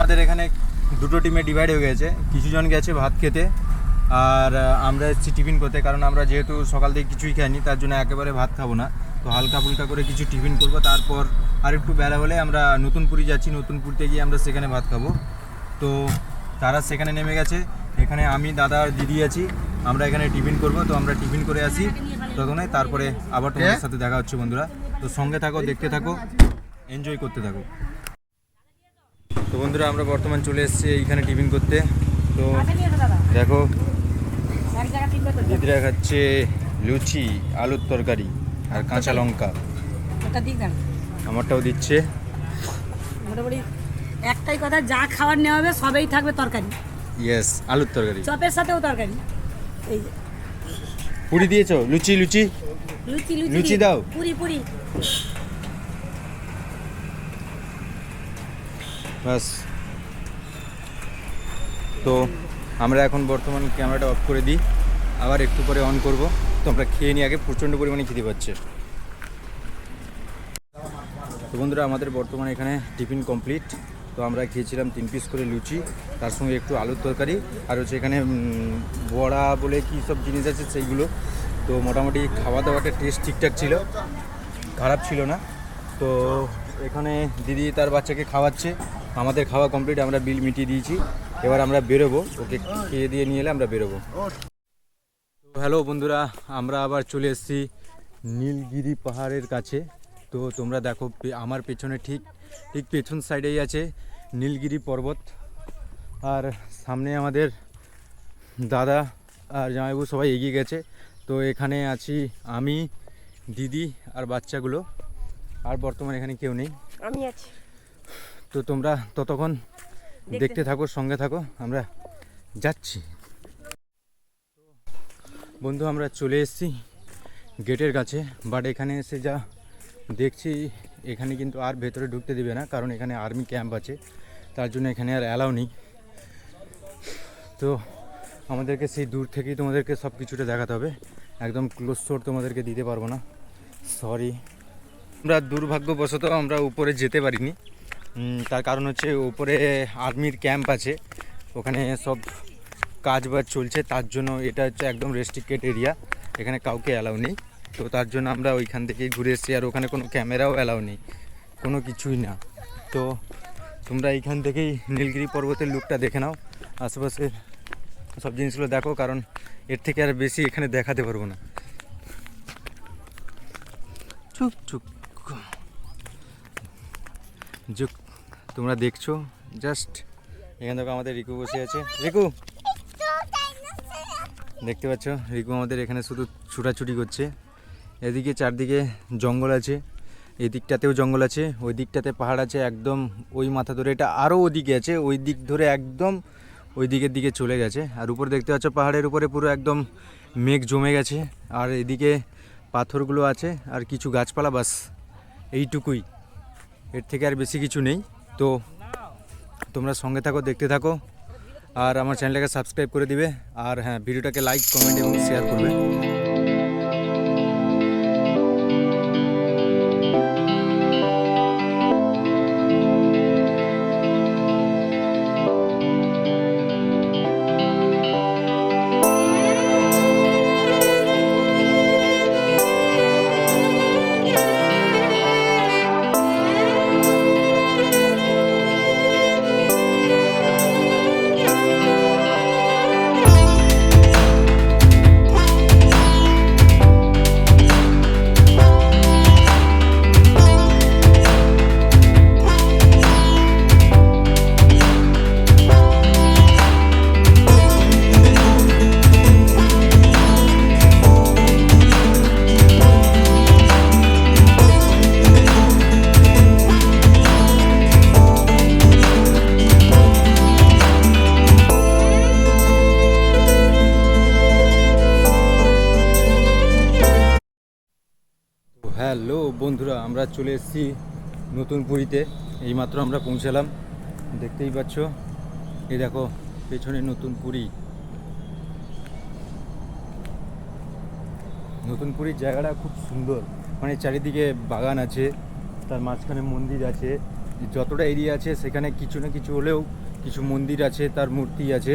আমাদের এখানে দুটো টিমে ডিভাইড হয়ে গেছে। কিছুজন গেছে ভাত খেতে আর আমরা এসেছি টিফিন করতে, কারণ আমরা যেহেতু সকাল থেকে কিছুই খাইনি তার জন্য একেবারে ভাত খাবো না, তো হালকা ফুলকা করে কিছু টিফিন করবো। তারপর আর একটু বেলা হলে আমরা নতুনপুরি যাচ্ছি, নতুনপুরিতে গিয়ে আমরা সেখানে ভাত খাবো। তো তারা সেখানে নেমে গেছে, এখানে আমি দাদা আর দিদি আছি, আমরা এখানে টিফিন করব। তো আমরা টিফিন করে আসি ততক্ষণে, তারপরে আবার তোমাদের সাথে দেখা হচ্ছে বন্ধুরা। তো সঙ্গে থাকো, দেখতে থাকো, এনজয় করতে থাকো। তো বন্ধুরা আমরা বর্তমান চলে এসেছি এইখানে টিফিন করতে। তো দেখো দিদিরা খাচ্ছে লুচি, আলুর তরকারি আর কাঁচা লঙ্কা, আমারটাও দিচ্ছে। মোটামুটি একটাই কথা, যা খাবার নেওয়া হবে সবেই থাকবে তরকারি। ইয়েস, আলুর তরকারি, চপের সাথেও তরকারি। এই যে পুরি দিয়েছো, লুচি লুচি লুচি লুচি দাও, পুরি পুরি বাস। তো আমরা এখন বর্তমান ক্যামেরাটা অফ করে দিই, আবার একটু পরে অন করব। তো আমরা খেয়ে নিই, আগে প্রচণ্ড পরিমাণে খিদে পাচ্ছে। তো বন্ধুরা আমাদের বর্তমানে এখানে টিফিন কমপ্লিট। তো আমরা খেয়েছিলাম 3 পিস করে লুচি, তার সঙ্গে একটু আলুর তরকারি, আর হচ্ছে এখানে বড়া বলে কী সব জিনিস আছে সেইগুলো। তো মোটামুটি খাওয়া দাওয়াটা টেস্ট ঠিকঠাক ছিল, খারাপ ছিল না। তো এখানে দিদি তার বাচ্চাকে খাওয়াচ্ছে, আমাদের খাওয়া কমপ্লিট, আমরা বিল মিটিয়ে দিয়েছি। এবার আমরা বেরোবো, ওকে খেয়ে দিয়ে নিয়ে এলে আমরা বেরোবো। তো হ্যালো বন্ধুরা, আমরা আবার চলে এসেছি নীলগিরি পাহাড়ের কাছে। তো তোমরা দেখো আমার পেছনে ঠিক পেছন সাইডেই আছে নীলগিরি পর্বত, আর সামনে আমাদের দাদা আর জামাইবাবু সবাই এগিয়ে গেছে। তো এখানে আছি আমি, দিদি আর বাচ্চাগুলো, আর বর্তমানে এখানে কেউ নেই, আমি আছি। তো তোমরা ততক্ষণ দেখতে থাকো, সঙ্গে থাকো, আমরা যাচ্ছি। বন্ধু আমরা চলে এসেছি গেটের কাছে, বাট এখানে এসে যা দেখছি এখানে কিন্তু আর ভেতরে ঢুকতে দেবে না, কারণ এখানে আর্মি ক্যাম্প আছে, তার জন্য এখানে আর অ্যালাউ নেই। তো আমাদেরকে সেই দূর থেকেই তোমাদেরকে সব কিছুটা দেখাতে হবে, একদম ক্লোজ শট তোমাদেরকে দিতে পারবো না, সরি। আমরা দুর্ভাগ্যবশত আমরা উপরে যেতে পারিনি, তার কারণ হচ্ছে উপরে আর্মির ক্যাম্প আছে, ওখানে সব কাজ বাজ চলছে, তার জন্য এটা হচ্ছে একদম রেস্ট্রিক্টেড এরিয়া, এখানে কাউকে অ্যালাউ নেই। তো তার জন্য আমরা ওইখান থেকেই ঘুরে এসেছি, আর ওখানে কোনো ক্যামেরাও অ্যালাউ নেই, কোনো কিছুই না। তো তোমরা এইখান থেকেই নীলগিরি পর্বতের লুকটা দেখে নাও, আশেপাশে সব জিনিসগুলো দেখো, কারণ এর থেকে আর বেশি এখানে দেখাতে পারবো না। চুপ চুপ যুক তোমরা দেখছো জাস্ট এখানে দেখো আমাদের রিকু বসে আছে। রিকু দেখতে পাচ্ছ, রিকু আমাদের এখানে শুধু ছুটাছুটি করছে। এদিকে চারদিকে জঙ্গল আছে, এই দিকটাতেও জঙ্গল আছে, ওই দিকটাতে পাহাড় আছে, একদম ওই মাথা ধরে এটা আরও ওদিকে আছে, ওই দিক ধরে একদম ওই দিকের দিকে চলে গেছে। আর উপরে দেখতে পাচ্ছ পাহাড়ের উপরে পুরো একদম মেঘ জমে গেছে, আর এদিকে পাথরগুলো আছে আর কিছু গাছপালা, বাস এইটুকুই, এর থেকে আর বেশি কিছু নেই। তো তোমরা সঙ্গে থাকো, দেখতে থাকো, আর আমার চ্যানেলটাকে সাবস্ক্রাইব করে দিবে, আর হ্যাঁ ভিডিওটাকে লাইক, কমেন্ট এবং শেয়ার করবে। হ্যালো বন্ধুরা, আমরা চলে এসেছি নতুনপুরিতে, এইমাত্র আমরা পৌঁছালাম, দেখতেই পাচ্ছ, এই দেখো পেছনে নতুনপুরি। নতুনপুরির জায়গাটা খুব সুন্দর, মানে চারিদিকে বাগান আছে, তার মাঝখানে মন্দির আছে, যতটা এরিয়া আছে সেখানে কিছু না কিছু হলেও কিছু মন্দির আছে, তার মূর্তি আছে।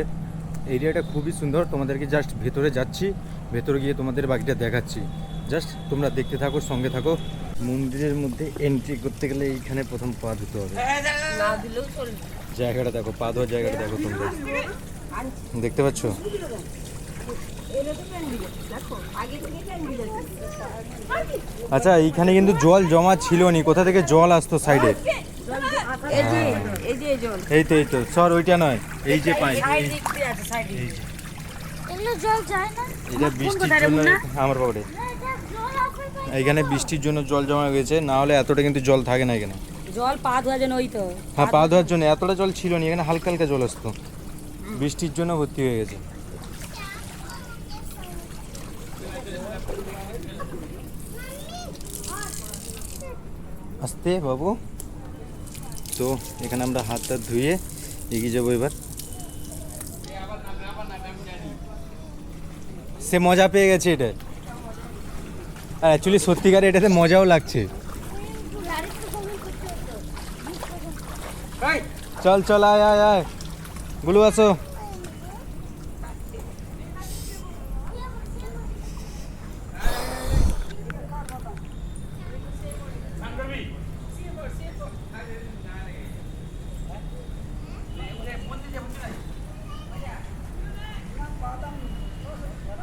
এরিয়াটা খুবই সুন্দর। তোমাদেরকে জাস্ট ভেতরে যাচ্ছি, ভেতরে গিয়ে তোমাদের বাকিটা দেখাচ্ছি। জাস্ট তোমরা দেখতে থাকো, সঙ্গে থাকো। মন্দিরের মধ্যে এন্ট্রি করতে গেলে এইখানে প্রথম পা ধুতে হবে। না দিলেও চলবে। জায়গাটা দেখো, পা ধোয়ার জায়গাটা দেখো তোমরা, দেখতে পাচ্ছ? আচ্ছা, এইখানে কিন্তু জল জমা ছিল নি, কোথা থেকে জল আসতো সাইডে? এই তো সর, ওইটা নয়, এই যে পাই, জল যায় না। এটা বৃষ্টির জন্য আমার পকেটে, এইখানে বৃষ্টির জন্য জল জমা গেছে, না হলে এতটা কিন্তু জল থাকে না এখানে। জল পা ধোয়ার জন্য, ওই তো। হ্যাঁ, পা ধোয়ার জন্য এতটা জল ছিল না এখানে, হালকা হালকা জল আসতো, বৃষ্টির জন্য ভর্তি হয়ে গেছে। আস্তে বাবু। তো এখানে আমরা হাত টাত ধুয়ে এগিয়ে যাবো এবার। সে মজা পেয়ে গেছে এটা, অ্যাকচুয়ালি সত্যিকারে এটাতে মজাও লাগছে। চল চল, আয় আয় আয়, গুলু আসো।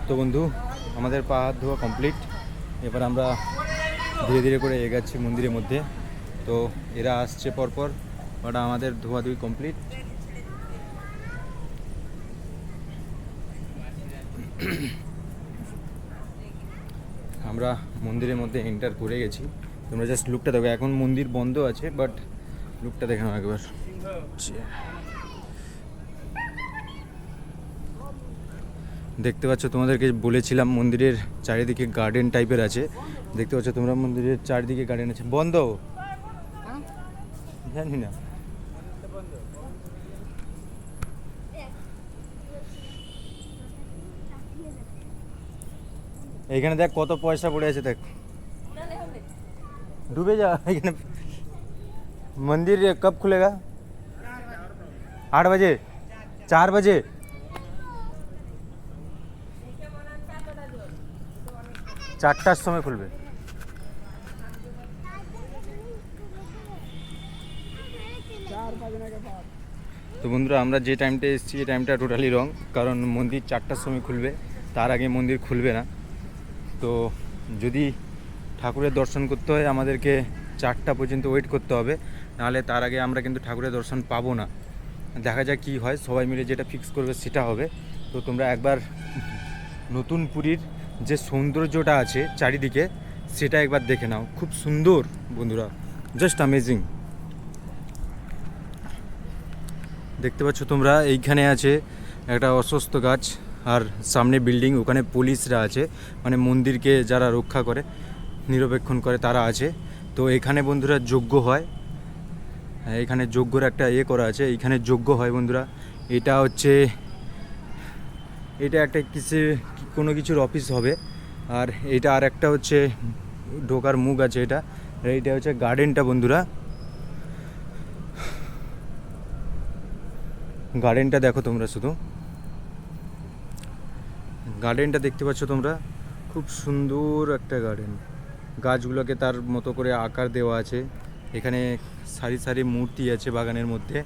তো বন্ধু, আমাদের পা হাত ধোয়া কমপ্লিট। এবার আমরা ধীরে ধীরে করে এগাচ্ছি মন্দিরের মধ্যে। তো এরা আসছে পরপর, বাট আমাদের ধোয়াধুয়ি কমপ্লিট। আমরা মন্দিরের মধ্যে এন্টার করে গেছি। তোমরা জাস্ট লুকটা দেখো, এখন মন্দির বন্ধ আছে, বাট লুকটা দেখে নাও একবার। দেখতে পাচ্ছ, তোমাদেরকে বলেছিলাম মন্দিরের চারিদিকে গার্ডেন টাইপের আছে। দেখতে পাচ্ছ তোমরা, মন্দিরের চারিদিকে গার্ডেন আছে। বন্ধ জানি না, এইখানে দেখ কত পয়সা পড়ে আছে, দেখ ডুবে যা এখানে। मंदिर कब खुलेगा? 8 बजे, 4 बजे। চারটার সময় খুলবে। তো বন্ধুরা, আমরা যে টাইমটা এসেছি এই টাইমটা টোটালি রং, কারণ মন্দির 4টার সময় খুলবে, তার আগে মন্দির খুলবে না। তো যদি ঠাকুরের দর্শন করতে হয় আমাদেরকে 4টা পর্যন্ত ওয়েট করতে হবে, নাহলে তার আগে আমরা কিন্তু ঠাকুরের দর্শন পাবো না। দেখা যাক কী হয়, সবাই মিলে যেটা ফিক্স করবে সেটা হবে। তো তোমরা একবার নতুন পুরীর যে সৌন্দর্যটা আছে চারিদিকে সেটা একবার দেখে নাও, খুব সুন্দর বন্ধুরা, জাস্ট অ্যামেজিং। দেখতে পাচ্ছ তোমরা, এইখানে আছে একটা অশ্বত্থ গাছ, আর সামনে বিল্ডিং, ওখানে পুলিশরা আছে, মানে মন্দিরকে যারা রক্ষা করে, নিরবেক্ষণ করে তারা আছে। তো এখানে বন্ধুরা যজ্ঞ হয়, এখানে যজ্ঞর একটা করা আছে, এইখানে যজ্ঞ হয় বন্ধুরা। এটা হচ্ছে, এটা একটা কোনো কিছুর অফিস হবে। আর এটা আর একটা হচ্ছে ঢোকার মুখ আছে, এইটা হচ্ছে গার্ডেনটা বন্ধুরা। গার্ডেনটা দেখো তোমরা, শুধু গার্ডেনটা দেখতে পাচ্ছ তোমরা, খুব সুন্দর একটা গার্ডেন। গাছগুলোকে তার মতো করে আকার দেওয়া আছে। এখানে সারি সারি মূর্তি আছে বাগানের মধ্যে,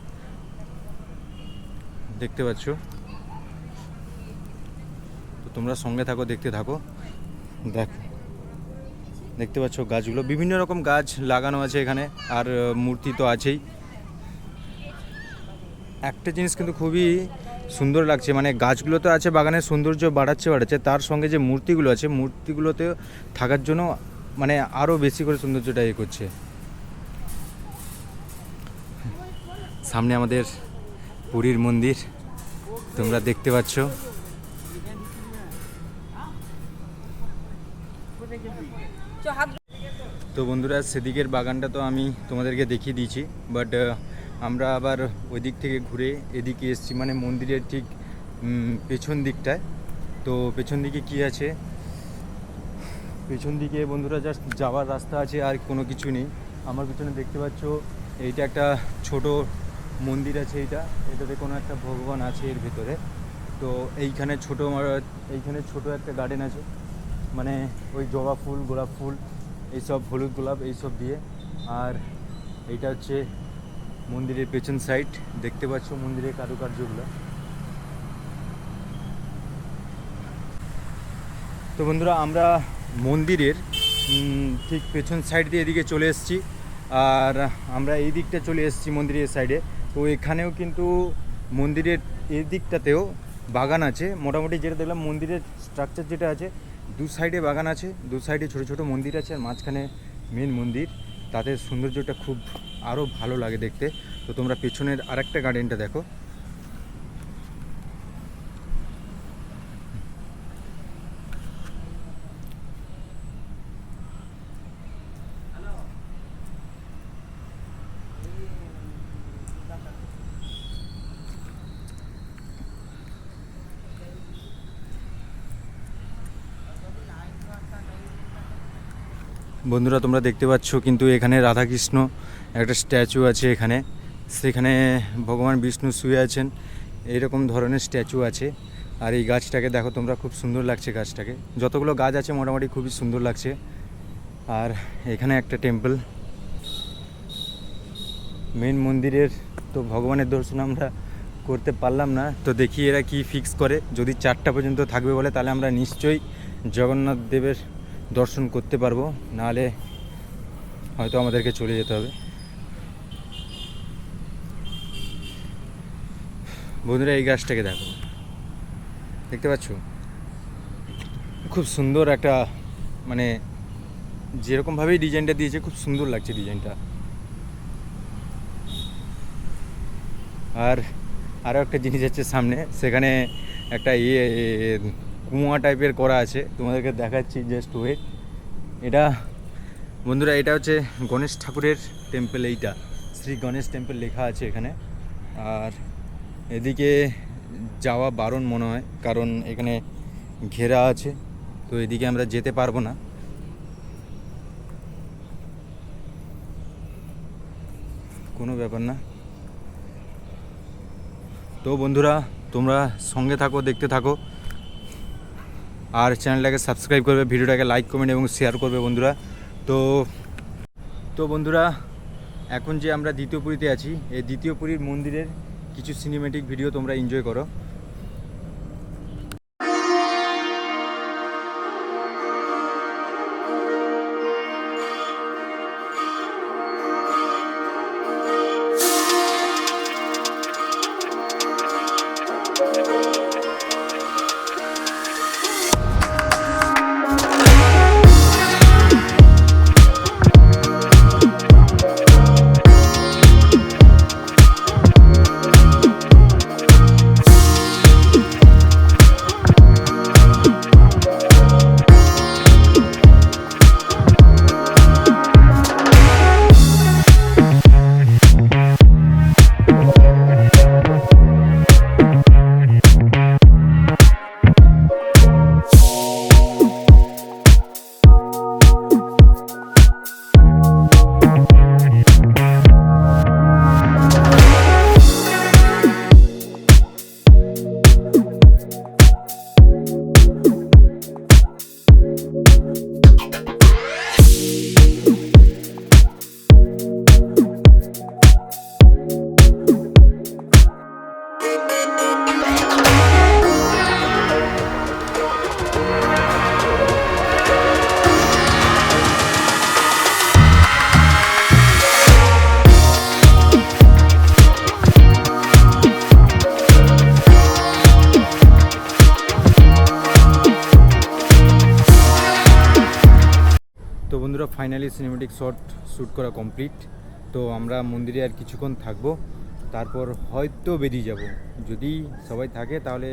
দেখতে পাচ্ছ। তো তোমরা সঙ্গে থাকো, দেখতে থাকো। দেখতে পাচ্ছ গাছগুলো, বিভিন্ন রকম গাছ লাগানো আছে এখানে, আর মূর্তি তো আছেই। একটা জিনিস কিন্তু খুবই সুন্দর লাগছে, মানে গাছগুলো তো আছে, বাগানের সৌন্দর্য বাড়াচ্ছে, তার সঙ্গে যে মূর্তিগুলো আছে, মূর্তিগুলোতে থাকার জন্য মানে আরও বেশি করে সৌন্দর্যটা করছে। সামনে আমাদের পুরীর মন্দির তোমরা দেখতে পাচ্ছ। তো বন্ধুরা, সেদিকের বাগানটা তো আমি তোমাদেরকে দেখিয়ে দিয়েছি, বাট আমরা আবার ওই দিক থেকে ঘুরে এদিকে এসেছি, মানে মন্দিরের ঠিক পেছন দিকটায়। তো পেছন দিকে কি আছে, পেছন দিকে বন্ধুরা জাস্ট যাওয়ার রাস্তা আছে, আর কোনো কিছু নেই। আমার পিছনে দেখতে পাচ্ছ এইটা একটা ছোট মন্দির আছে, এটাতে কোনো একটা ভগবান আছে এর ভিতরে। তো এইখানে ছোট একটা গার্ডেন আছে, মানে ওই জবা ফুল, গোলাপ ফুল, এইসব হলুদ গোলাপ এইসব দিয়ে। আর এইটা হচ্ছে মন্দিরের পেছন সাইড, দেখতে পাচ্ছ মন্দিরের কারুকার্যগুলো। তো বন্ধুরা, আমরা মন্দিরের ঠিক পেছন সাইড দিয়ে এদিকে চলে এসেছি। আর আমরা এই দিকটা চলে এসেছি মন্দিরের সাইডে। তো এখানেও কিন্তু মন্দিরের এই দিকটাতেও বাগান আছে মোটামুটি। যেটা দেখলাম মন্দিরের স্ট্রাকচার যেটা আছে, দু সাইডে বাগান আছে, দু সাইডে ছোটো ছোটো মন্দির আছে, আর মাঝখানে মেন মন্দির। তাদের সৌন্দর্যটা খুব আরও ভালো লাগে দেখতে। তো তোমরা পেছনের আরেকটা গার্ডেনটা দেখো। বন্ধুরা, তোমরা দেখতে পাচ্ছ কিন্তু এখানে রাধাকৃষ্ণ একটা স্ট্যাচু আছে এখানে, সেখানে ভগবান বিষ্ণু শুয়ে আছেন, এইরকম ধরনের স্ট্যাচু আছে। আর এই গাছটাকে দেখো তোমরা, খুব সুন্দর লাগছে গাছটাকে। যতগুলো গাছ আছে মোটামুটি খুবই সুন্দর লাগছে। আর এখানে একটা টেম্পল, মেন মন্দিরের। তো ভগবানের দর্শন আমরা করতে পারলাম না, তো দেখি এরা কি ফিক্স করে। যদি 4টা পর্যন্ত থাকবে বলে, তাহলে আমরা নিশ্চয়ই জগন্নাথ দেবের দর্শন করতে পারবো, নাহলে হয়তো আমাদেরকে চলে যেতে হবে। বন্ধুরা, এই গাছটাকে দেখো, দেখতে পাচ্ছ? খুব সুন্দর একটা, মানে যেরকমভাবেই ডিজাইনটা দিয়েছে খুব সুন্দর লাগছে ডিজাইনটা। আর আরও একটা জিনিস আছে সামনে, সেখানে একটা কুয়া টাইপের করা আছে, তোমাদেরকে দেখাচ্ছি, জাস্ট ওয়েট। এটা বন্ধুরা, এটা হচ্ছে গণেশ ঠাকুরের টেম্পল, এইটা শ্রী গণেশ টেম্পল লেখা আছে এখানে। আর এদিকে যাওয়া বারণ মনে হয়, কারণ এখানে ঘেরা আছে, তো এদিকে আমরা যেতে পারবো না। কোনো ব্যাপার না। তো বন্ধুরা, তোমরা সঙ্গে থাকো, দেখতে থাকো, আর চ্যানেলটাকে সাবস্ক্রাইব করবে, ভিডিওটাকে লাইক, কমেন্ট এবং শেয়ার করবে বন্ধুরা। তো বন্ধুরা, এখন যে আমরা দ্বিতীয় পুরীতে আছি, এই দ্বিতীয় পুরীর মন্দিরের কিছু সিনেমেটিক ভিডিও তোমরা এনজয় করো। তো বন্ধুরা, ফাইনালি সিনেমেটিক শট শ্যুট করা কমপ্লিট। তো আমরা মন্দিরে আর কিছুক্ষণ থাকবো, তারপর হয়তো বেরিয়ে যাব। যদি সবাই থাকে তাহলে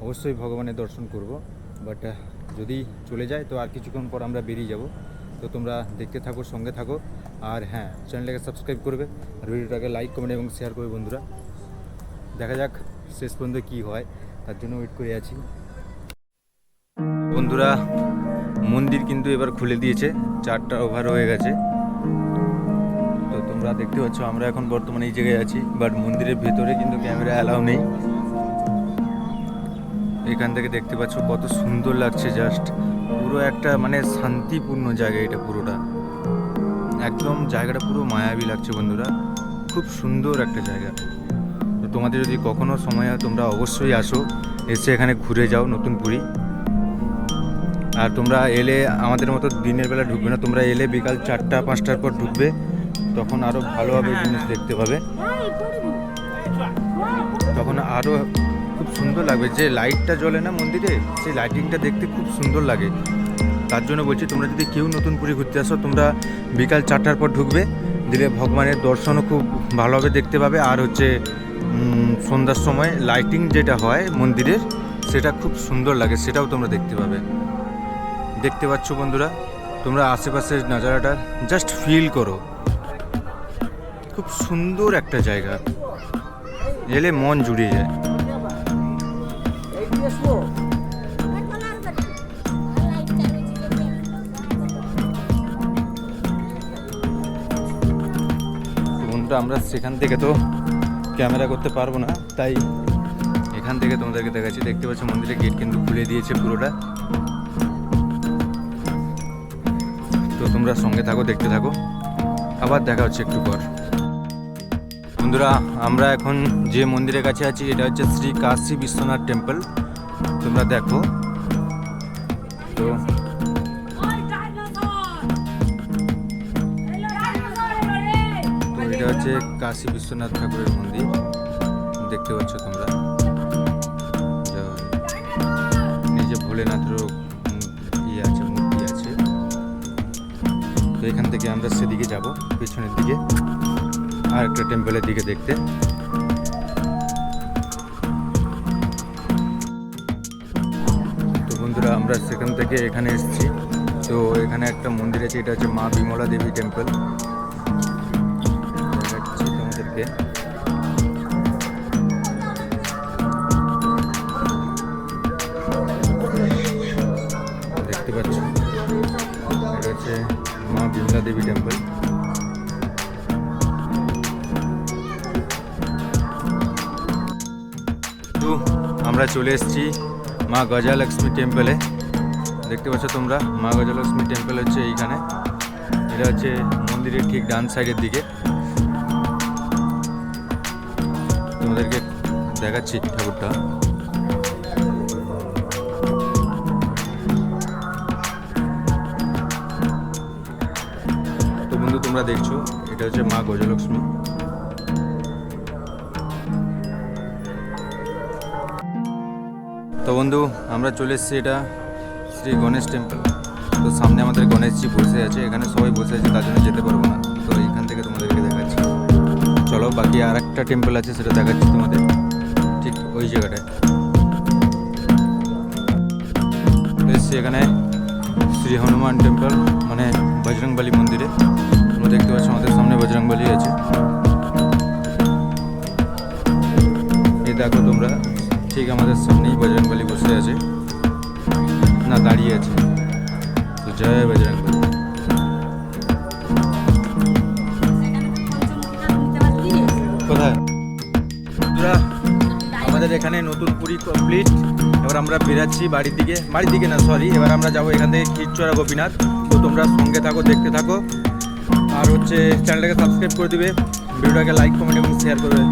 অবশ্যই ভগবানের দর্শন করব, বাট যদি চলে যায় তো আর কিছুক্ষণ পর আমরা বেরিয়ে যাব। তো তোমরা দেখতে থাকো, সঙ্গে থাকো, আর হ্যাঁ, চ্যানেলটাকে সাবস্ক্রাইব করবে, আর ভিডিওটাকে লাইক, কমেন্ট এবং শেয়ার করবে বন্ধুরা। দেখা যাক শেষ পর্যন্ত কী হয়, তার জন্য ওয়েট করে আছি। বন্ধুরা, মন্দির কিন্তু এবার খুলে দিয়েছে, 4টা ওভার হয়ে গেছে। তো তোমরা তোমরা দেখতে পাচ্ছ আমরা এখন বর্তমানে এই জায়গায় আছি, বাট মন্দিরের ভেতরে কিন্তু ক্যামেরা অ্যালাউ নেই। এখান থেকে দেখতে পাচ্ছ কত সুন্দর লাগছে, জাস্ট পুরো একটা মানে শান্তিপূর্ণ জায়গা এটা পুরোটা, একদম জায়গাটা পুরো মায়াবী লাগছে বন্ধুরা, খুব সুন্দর একটা জায়গা। তো তোমাদের যদি কখনো সময় হয় তোমরা অবশ্যই আসো, এসে এখানে ঘুরে যাও নতুন পুরী। আর তোমরা এলে আমাদের মতো দিনের বেলা ঢুকবে না, তোমরা এলে বিকাল 4টা-5টার পর ঢুকবে, তখন আরও ভালোভাবে জিনিস দেখতে পাবে, তখন আরও খুব সুন্দর লাগবে। যে লাইটটা জ্বলে না মন্দিরে, সেই লাইটিংটা দেখতে খুব সুন্দর লাগে। তার জন্য বলছি তোমরা যদি কেউ নতুন পুরী ঘুরতে আসো, তোমরা বিকাল 4টার পর ঢুকবে, দিলে ভগবানের দর্শনও খুব ভালোভাবে দেখতে পাবে। আর হচ্ছে সন্ধ্যার সময় লাইটিং যেটা হয় মন্দিরের, সেটা খুব সুন্দর লাগে, সেটাও তোমরা দেখতে পাবে। দেখতে পাচ্ছ বন্ধুরা, তোমরা আশেপাশের নাজারাটা জাস্ট ফিল করো, খুব সুন্দর একটা জায়গা, এলে মন জুড়িয়ে যায়। বন্ধুরা আমরা সেখান থেকে তো ক্যামেরা করতে পারবো না, তাই এখান থেকে তোমাদেরকে দেখাচ্ছি। দেখতে পাচ্ছ মন্দিরের গেট কিন্তু খুলে দিয়েছে পুরোটা, তো তোমরা সঙ্গে থাকো, দেখতে থাকো, আবার দেখা হচ্ছে একটু পর। বন্ধুরা আমরা এখন যে মন্দিরের কাছে আছি এটা হচ্ছে শ্রী কাশী বিশ্বনাথ টেম্পল, তোমরা দেখো। তো এটা হচ্ছে কাশী বিশ্বনাথ ঠাকুরের মন্দির, দেখতে পাচ্ছ তোমরা। নিজে ভোলেনাথেরও ইয়ে আছে, মূর্তি আছে। তো এখান থেকে আমরা সেদিকে যাব, পেছনের দিকে আর একটা টেম্পলের দিকে দেখতে। তো বন্ধুরা আমরা সেখান থেকে এখানে এসেছি। তো এখানে একটা মন্দির আছে, এটা হচ্ছে মা বিমলা দেবী টেম্পল, দেখাচ্ছি তোমাদেরকে। দেখতে পাচ্ছ এটা হচ্ছে মা বিমলা দেবী টেম্পল। তো আমরা চলে এসেছি মা গজালক্ষ্মী টেম্পলে, দেখতে পাচ্ছ তোমরা। মা গজালক্ষ্মী টেম্পল হচ্ছে এইখানে, এটা হচ্ছে মন্দিরের ঠিক ডান সাইডের দিকে। তোমাদেরকে দেখাচ্ছি ঠাকুরটা। তো বন্ধু তোমরা দেখছো এটা হচ্ছে মা গজলক্ষ্মী। তো বন্ধু আমরা চলে এসেছি, এটা শ্রী গণেশ টেম্পল। তো সামনে আমাদের গণেশজি বসে আছে, এখানে সবাই বসে আছে, তার জন্য যেতে পারবো না। তো এইখান থেকে তোমাদেরকে দেখাচ্ছি, চলো। বাকি আর একটা টেম্পল আছে, সেটা দেখাচ্ছি তোমাদের ঠিক ওই জায়গাটায়। এসেছি এখানে শ্রী হনুমান টেম্পল, মানে বজরংবলী মন্দিরে। তোমরা দেখতে পাচ্ছ আমাদের সামনে বজরংবলী আছে, এই দেখো তোমরা, ঠিক আমাদের সামনেই বজরংবলী বসে আছে, না দাঁড়িয়ে আছে। তো জয় বজরংবলী। কোথায় আমাদের এখানে নতুন পুরী কমপ্লিট। এবার আমরা বেরাচ্ছি বাড়ির দিকে না সরি, এবার আমরা যাবো এখান থেকে ক্ষীরচোরা গোপীনাথ। তো তোমরা সঙ্গে থাকো, দেখতে থাকো, আর হচ্ছে চ্যানেলটাকে সাবস্ক্রাইব করে দিবে, ভিডিওটাকে লাইক কমেন্ট এবং শেয়ার করবে।